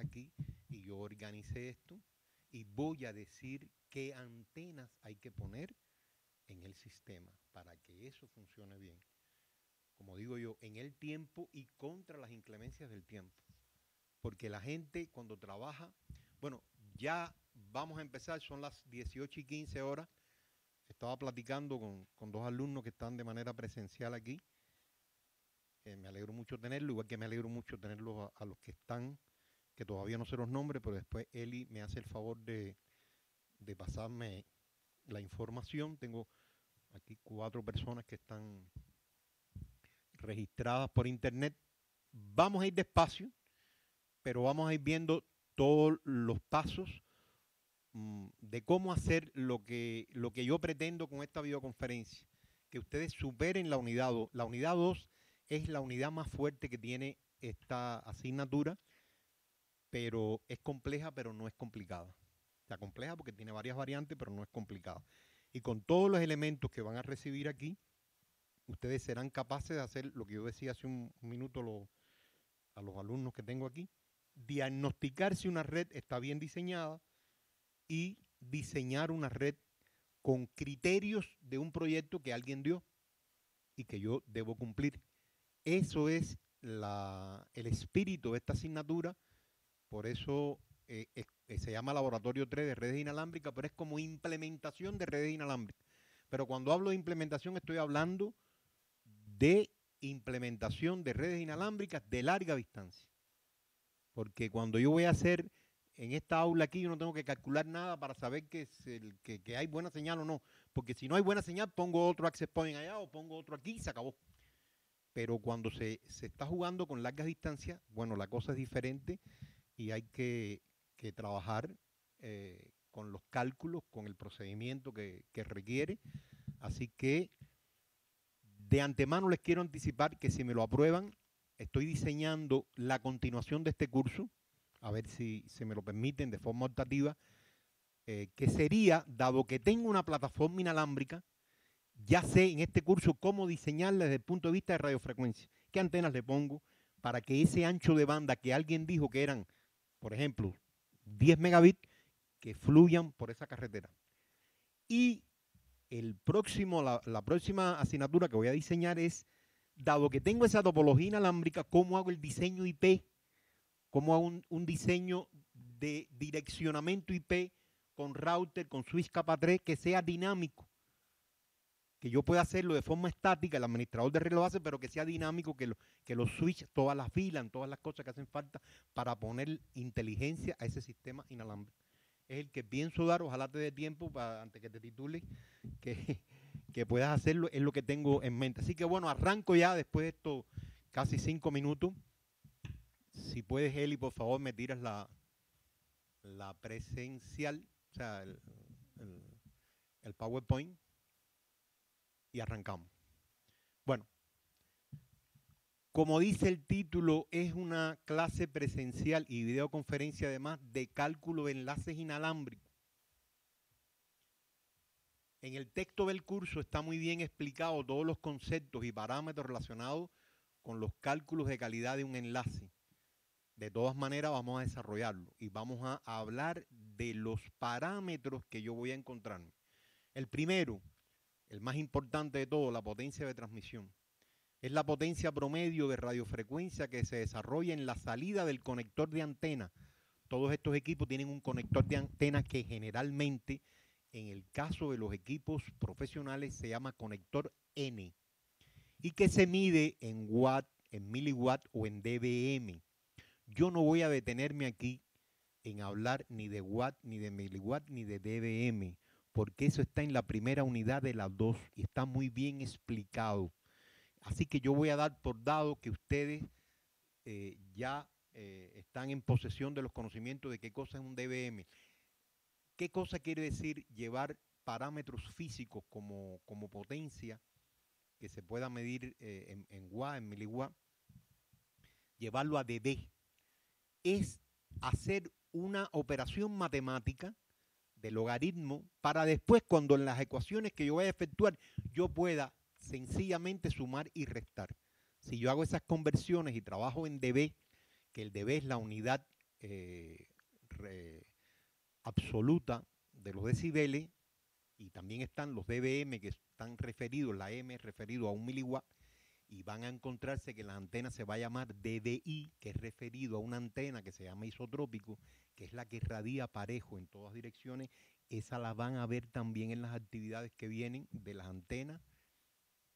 aquí y yo organicé esto y voy a decir qué antenas hay que poner en el sistema para que eso funcione bien. Como digo yo, en el tiempo y contra las inclemencias del tiempo. Porque la gente cuando trabaja, bueno, ya vamos a empezar, son las 18:15 horas. Estaba platicando con dos alumnos que están de manera presencial aquí. Me alegro mucho tenerlo, igual que me alegro mucho tenerlos a los que están, que todavía no sé los nombres, pero después Eli me hace el favor de pasarme la información. Tengo aquí 4 personas que están registradas por internet. Vamos a ir despacio, pero vamos a ir viendo todos los pasos de cómo hacer lo que yo pretendo con esta videoconferencia, que ustedes superen la unidad 2. La unidad 2 es la unidad más fuerte que tiene esta asignatura, pero es compleja, pero no es complicada. Está compleja porque tiene varias variantes, pero no es complicada. Y con todos los elementos que van a recibir aquí, ustedes serán capaces de hacer lo que yo decía hace un minuto a los alumnos que tengo aquí, diagnosticar si una red está bien diseñada y diseñar una red con criterios de un proyecto que alguien dio y que yo debo cumplir. Eso es el espíritu de esta asignatura, por eso se llama Laboratorio 3 de redes inalámbricas, pero es como implementación de redes inalámbricas. Pero cuando hablo de implementación estoy hablando de implementación de redes inalámbricas de larga distancia. Porque cuando yo voy a hacer en esta aula aquí, yo no tengo que calcular nada para saber que hay buena señal o no. Porque si no hay buena señal, pongo otro access point allá o pongo otro aquí y se acabó. Pero cuando se está jugando con largas distancias, bueno, la cosa es diferente y hay que trabajar con los cálculos, con el procedimiento que requiere. Así que de antemano les quiero anticipar que si me lo aprueban, estoy diseñando la continuación de este curso, a ver si se me lo permiten de forma optativa, que sería, dado que tengo una plataforma inalámbrica, ya sé en este curso cómo diseñarla desde el punto de vista de radiofrecuencia. ¿Qué antenas le pongo para que ese ancho de banda que alguien dijo que eran, por ejemplo, 10 megabits, que fluyan por esa carretera? Y la próxima asignatura que voy a diseñar es, dado que tengo esa topología inalámbrica, ¿cómo hago el diseño IP? ¿Cómo hago un diseño de direccionamiento IP con router, con switch capa 3 que sea dinámico? Que yo pueda hacerlo de forma estática, el administrador de red lo hace, pero que sea dinámico, que los switch, todas las filas, todas las cosas que hacen falta para poner inteligencia a ese sistema inalámbrico. Es el que pienso dar, ojalá te dé tiempo para, antes que te titules, que, que puedas hacerlo, es lo que tengo en mente. Así que bueno, arranco ya después de estos casi 5 minutos. Si puedes, Eli, por favor, me tiras la presencial, o sea, el, el PowerPoint y arrancamos. Bueno, como dice el título, es una clase presencial y videoconferencia además de cálculo de enlaces inalámbricos. En el texto del curso está muy bien explicado todos los conceptos y parámetros relacionados con los cálculos de calidad de un enlace. De todas maneras vamos a desarrollarlo y vamos a hablar de los parámetros que yo voy a encontrarme. El primero, el más importante de todo, la potencia de transmisión. Es la potencia promedio de radiofrecuencia que se desarrolla en la salida del conector de antena. Todos estos equipos tienen un conector de antena que generalmente, en el caso de los equipos profesionales, se llama conector N y que se mide en watt, en miliwatt o en dBm. Yo no voy a detenerme aquí en hablar ni de watt, ni de miliwatt, ni de dBm, porque eso está en la primera unidad de las dos y está muy bien explicado. Así que yo voy a dar por dado que ustedes ya están en posesión de los conocimientos de qué cosa es un dBm. ¿Qué cosa quiere decir llevar parámetros físicos como potencia que se pueda medir en watt, en miliwatt, llevarlo a dB? Es hacer una operación matemática de logaritmo para después, cuando en las ecuaciones que yo voy a efectuar, yo pueda sencillamente sumar y restar. Si yo hago esas conversiones y trabajo en dB, que el dB es la unidad eh, absoluta de los decibeles, y también están los dBm que están referidos, la M es referido a 1 miliwatt, y van a encontrarse que la antena se va a llamar dBi, que es referido a una antena que se llama isotrópico, que es la que irradia parejo en todas direcciones. Esa la van a ver también en las actividades que vienen de las antenas,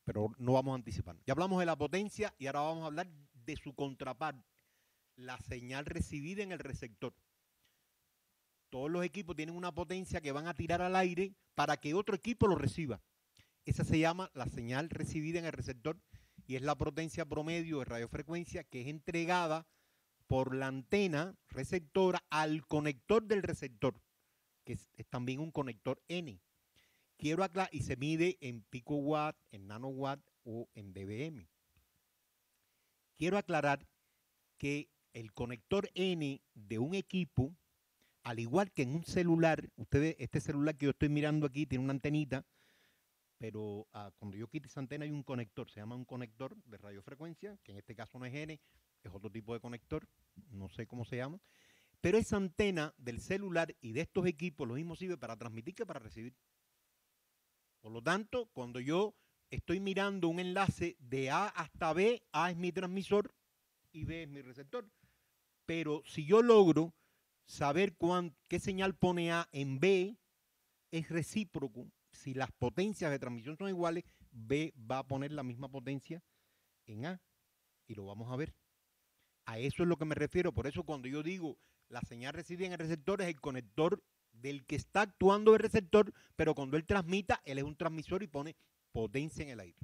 pero no vamos a anticipar. Ya hablamos de la potencia y ahora vamos a hablar de su contraparte, la señal recibida en el receptor. Todos los equipos tienen una potencia que van a tirar al aire para que otro equipo lo reciba. Esa se llama la señal recibida en el receptor y es la potencia promedio de radiofrecuencia que es entregada por la antena receptora al conector del receptor, que es también un conector N. Quiero aclarar, y se mide en picowatt, en nanowatt o en dBm. Quiero aclarar que el conector N de un equipo, al igual que en un celular, ustedes, este celular que yo estoy mirando aquí tiene una antenita, pero cuando yo quito esa antena hay un conector, se llama un conector de radiofrecuencia, que en este caso no es N, es otro tipo de conector, no sé cómo se llama, pero esa antena del celular y de estos equipos lo mismo sirve para transmitir que para recibir. Por lo tanto, cuando yo estoy mirando un enlace de A hasta B, A es mi transmisor y B es mi receptor. Pero si yo logro saber qué señal pone A en B, es recíproco. Si las potencias de transmisión son iguales, B va a poner la misma potencia en A. Y lo vamos a ver. A eso es lo que me refiero. Por eso cuando yo digo la señal recibida en el receptor es el conector del que está actuando el receptor, pero cuando él transmita, él es un transmisor y pone potencia en el aire.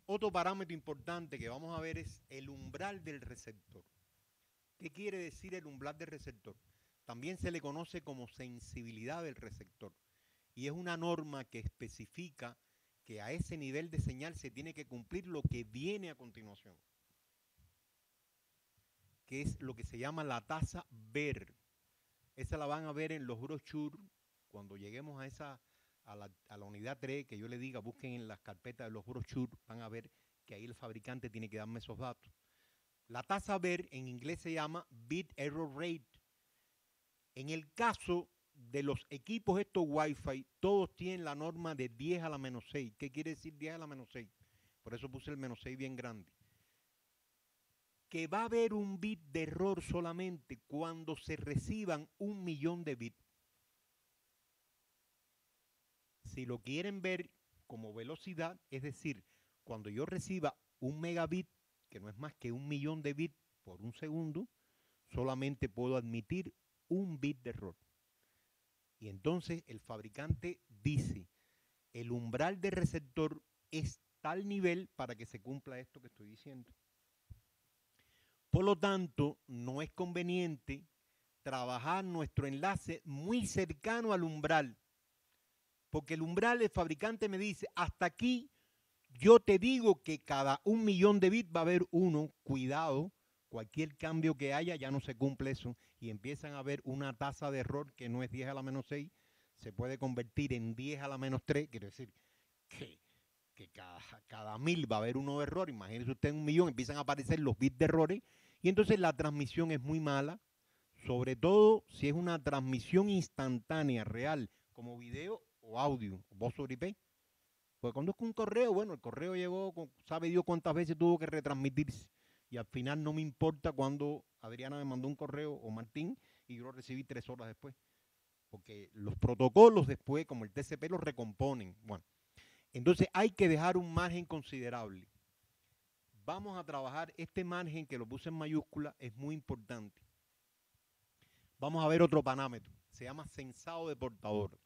Otro parámetro importante que vamos a ver es el umbral del receptor. ¿Qué quiere decir el umbral del receptor? También se le conoce como sensibilidad del receptor y es una norma que especifica que a ese nivel de señal se tiene que cumplir lo que viene a continuación, que es lo que se llama la tasa Ver. Esa la van a ver en los brochures cuando lleguemos a la unidad 3, que yo le diga, busquen en las carpetas de los brochures, van a ver que ahí el fabricante tiene que darme esos datos. La tasa Ver en inglés se llama Bit Error Rate. En el caso de los equipos estos Wi-Fi, todos tienen la norma de 10 a la menos 6. ¿Qué quiere decir 10 a la menos 6? Por eso puse el menos 6 bien grande. Que va a haber un bit de error solamente cuando se reciban 1.000.000 de bits. Si lo quieren ver como velocidad, es decir, cuando yo reciba 1 megabit, que no es más que 1.000.000 de bits por un segundo, solamente puedo admitir 1 bit de error. Y entonces el fabricante dice, el umbral de receptor es tal nivel para que se cumpla esto que estoy diciendo. Por lo tanto, no es conveniente trabajar nuestro enlace muy cercano al umbral, porque el umbral, el fabricante me dice, hasta aquí yo te digo que cada 1.000.000 de bits va a haber uno, cuidado, cualquier cambio que haya ya no se cumple eso y empiezan a haber una tasa de error que no es 10 a la menos 6, se puede convertir en 10 a la menos 3, quiere decir que cada 1.000 va a haber uno de error. Imagínese usted en 1.000.000 empiezan a aparecer los bits de errores y entonces la transmisión es muy mala, sobre todo si es una transmisión instantánea, real, como video o audio, voz sobre IP. Pues cuando es un correo, bueno, el correo llegó, sabe Dios cuántas veces tuvo que retransmitirse. Y al final no me importa cuando Adriana me mandó un correo o Martín y yo lo recibí 3 horas después. Porque los protocolos después, como el TCP, los recomponen. Bueno, entonces hay que dejar un margen considerable. Vamos a trabajar este margen que lo puse en mayúscula, es muy importante. Vamos a ver otro parámetro, se llama sensado de portador.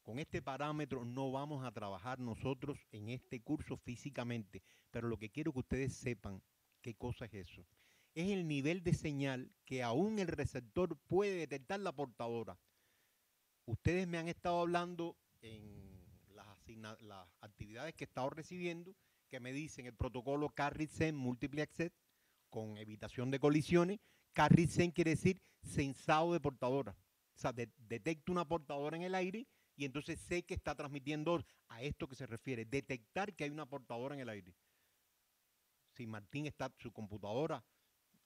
Con este parámetro no vamos a trabajar nosotros en este curso físicamente, pero lo que quiero que ustedes sepan qué cosa es eso. Es el nivel de señal que aún el receptor puede detectar la portadora. Ustedes me han estado hablando en las actividades que he estado recibiendo, que me dicen el protocolo Carry-Send Multiple Access con evitación de colisiones. Carry-Send quiere decir sensado de portadora. O sea, detecto una portadora en el aire y entonces sé que está transmitiendo a esto que se refiere, detectar que hay una portadora en el aire. Si Martín está, su computadora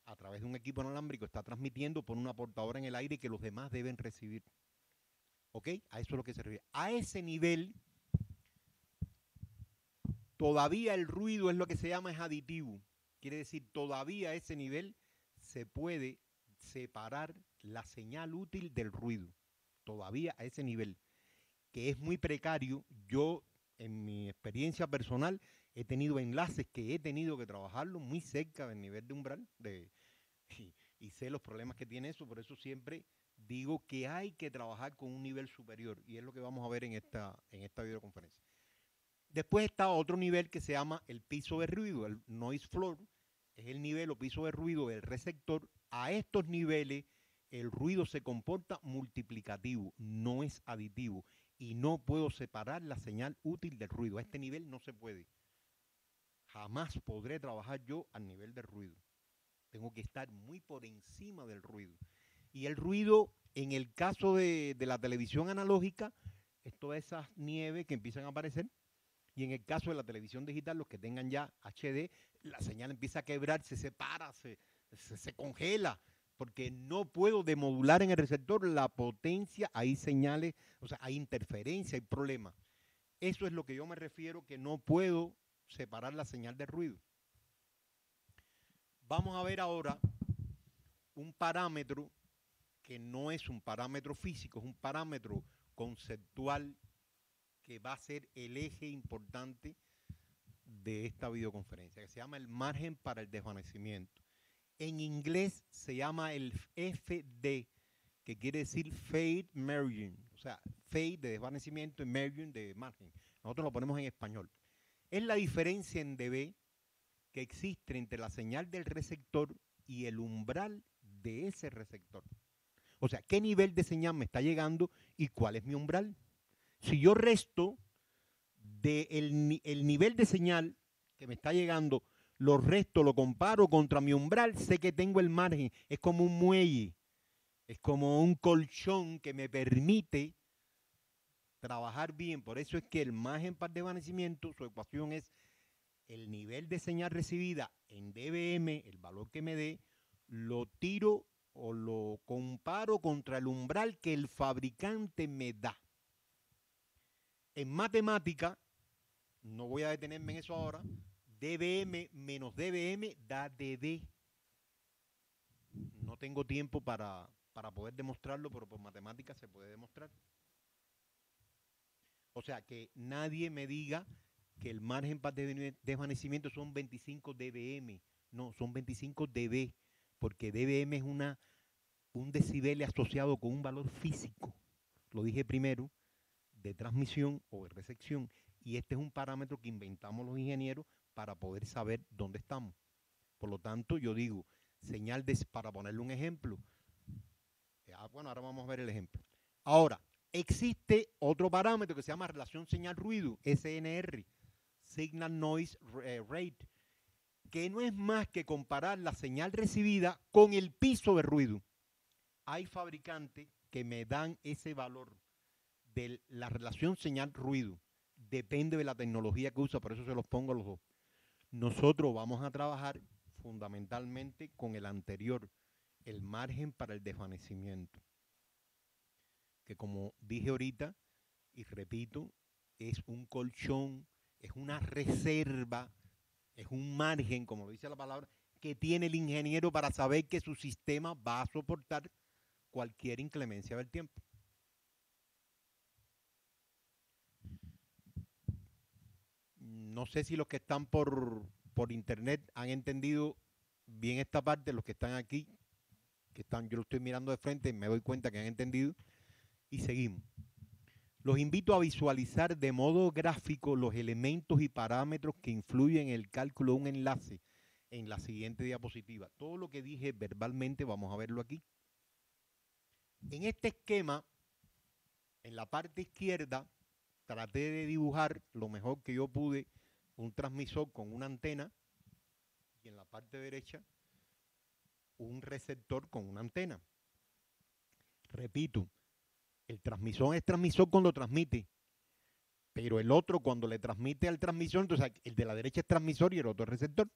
a través de un equipo inalámbrico, está transmitiendo por una portadora en el aire que los demás deben recibir. ¿Ok? A eso es lo que se refiere. A ese nivel, todavía el ruido es lo que se llama es aditivo. Quiere decir, todavía a ese nivel se puede separar la señal útil del ruido. Todavía a ese nivel, que es muy precario. Yo, en mi experiencia personal, he tenido enlaces que he tenido que trabajarlo muy cerca del nivel de umbral y sé los problemas que tiene eso. Por eso siempre digo que hay que trabajar con un nivel superior, y es lo que vamos a ver en esta videoconferencia. Después está otro nivel que se llama el piso de ruido, el noise floor. Es el nivel o piso de ruido del receptor. A estos niveles el ruido se comporta multiplicativo, no es aditivo, y no puedo separar la señal útil del ruido. A este nivel no se puede. Jamás podré trabajar yo al nivel del ruido. Tengo que estar muy por encima del ruido. Y el ruido, en el caso de la televisión analógica, es toda esa nieve que empiezan a aparecer. Y en el caso de la televisión digital, los que tengan ya HD, la señal empieza a quebrar, se separa, se congela, porque no puedo demodular en el receptor la potencia, hay señales, o sea, hay interferencia, hay problemas. Eso es lo que yo me refiero, que no puedo separar la señal de ruido. Vamos a ver ahora un parámetro que no es un parámetro físico, es un parámetro conceptual que va a ser el eje importante de esta videoconferencia, que se llama el margen para el desvanecimiento. En inglés se llama el FD, que quiere decir Fade Margin, o sea, Fade de desvanecimiento y Margin de margen. Nosotros lo ponemos en español. Es la diferencia en dB que existe entre la señal del receptor y el umbral de ese receptor. O sea, ¿qué nivel de señal me está llegando y cuál es mi umbral? Si yo resto el nivel de señal que me está llegando, lo resto, lo comparo contra mi umbral, sé que tengo el margen. Es como un muelle, es como un colchón que me permite trabajar bien. Por eso es que el margen para el desvanecimiento, su ecuación es el nivel de señal recibida en dBm, el valor que me dé, lo tiro o lo comparo contra el umbral que el fabricante me da. En matemática, no voy a detenerme en eso ahora, dBm menos dBm da dB. No tengo tiempo para poder demostrarlo, pero por matemática se puede demostrar. O sea, que nadie me diga que el margen para desvanecimiento son 25 dBm. No, son 25 dB, porque dBm es un decibel asociado con un valor físico. Lo dije primero, de transmisión o de recepción. Y este es un parámetro que inventamos los ingenieros para poder saber dónde estamos. Por lo tanto, yo digo, señal para ponerle un ejemplo. Bueno, ahora vamos a ver el ejemplo. Ahora, existe otro parámetro que se llama relación señal-ruido, SNR, Signal Noise Rate, que no es más que comparar la señal recibida con el piso de ruido. Hay fabricantes que me dan ese valor de la relación señal-ruido. Depende de la tecnología que usa, por eso se los pongo a los dos. Nosotros vamos a trabajar fundamentalmente con el anterior, el margen para el desvanecimiento, que como dije ahorita y repito, es un colchón, es una reserva, es un margen, como lo dice la palabra, que tiene el ingeniero para saber que su sistema va a soportar cualquier inclemencia del tiempo. No sé si los que están por internet han entendido bien esta parte, los que están aquí, yo lo estoy mirando de frente, me doy cuenta que han entendido, y seguimos. Los invito a visualizar de modo gráfico los elementos y parámetros que influyen en el cálculo de un enlace en la siguiente diapositiva. Todo lo que dije verbalmente vamos a verlo aquí. En este esquema, en la parte izquierda, traté de dibujar lo mejor que yo pude un transmisor con una antena y en la parte derecha un receptor con una antena. Repito, el transmisor es transmisor cuando transmite, pero el otro cuando le transmite al transmisor, entonces el de la derecha es transmisor y el otro es receptor.